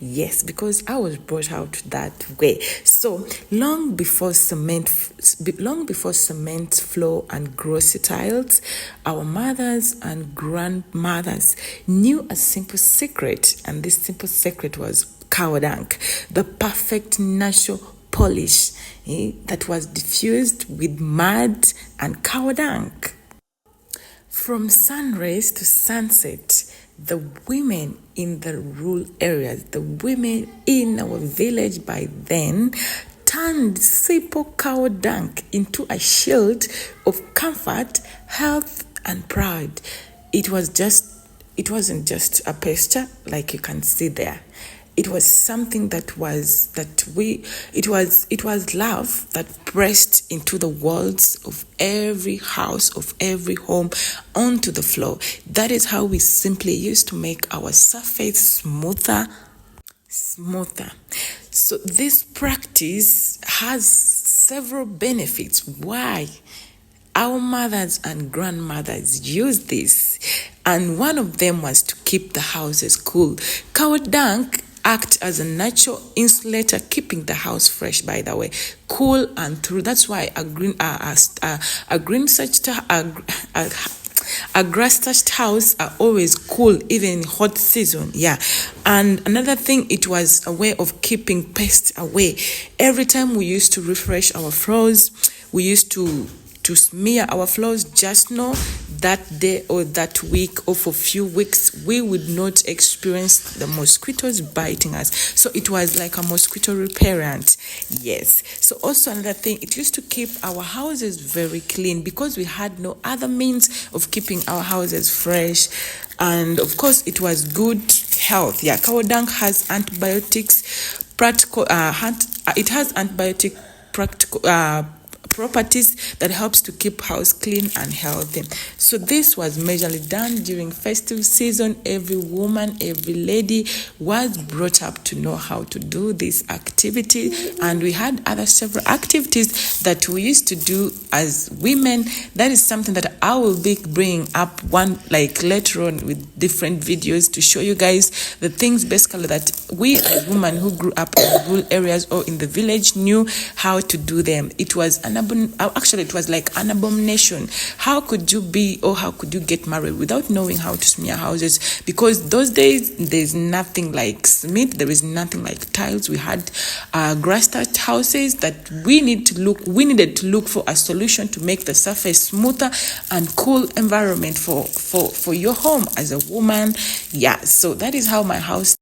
Yes, because I was brought out that way. So long before cement floor and glossy tiles, our mothers and grandmothers knew a simple secret, and this simple secret was cow dung, the perfect natural polish that was diffused with mud and cow dung. From sunrise to sunset, the women in the rural areas, the women in our village by then, turned simple cow dung into a shield of comfort, health, and pride. It wasn't just a pasture like you can see there. It was something it was love that pressed into the walls of every house, of every home, onto the floor. That is how we simply used to make our surface smoother. So this practice has several benefits. Why? Our mothers and grandmothers used this, and one of them was to keep the houses cool. Cow dung act as a natural insulator, keeping the house fresh, by the way, cool and true. That's why a grass thatched house are always cool, even in hot season. Yeah. And another thing, it was a way of keeping pests away. Every time we used to refresh our floors, we used to smear our floors. Just know that day or that week or for a few weeks, we would not experience the mosquitoes biting us. So it was like a mosquito repellent. Yes. So also another thing, it used to keep our houses very clean because we had no other means of keeping our houses fresh. And of course, it was good health. Yeah, cow dung has antibiotics, it has antibiotic properties that helps to keep house clean and healthy. So this was majorly done during festive season. Every woman, every lady was brought up to know how to do this activity, and we had other several activities that we used to do as women. That is something that I will be bringing up one like later on with different videos to show you guys the things basically that we as women who grew up in rural areas or in the village knew how to do them. It was it was like an abomination. How could you get married without knowing how to smear houses? Because those days there's nothing like cement, there is nothing like tiles. We had grass thatched houses that we needed to look for a solution to make the surface smoother and cool environment for your home as a woman. Yeah, so that is how my house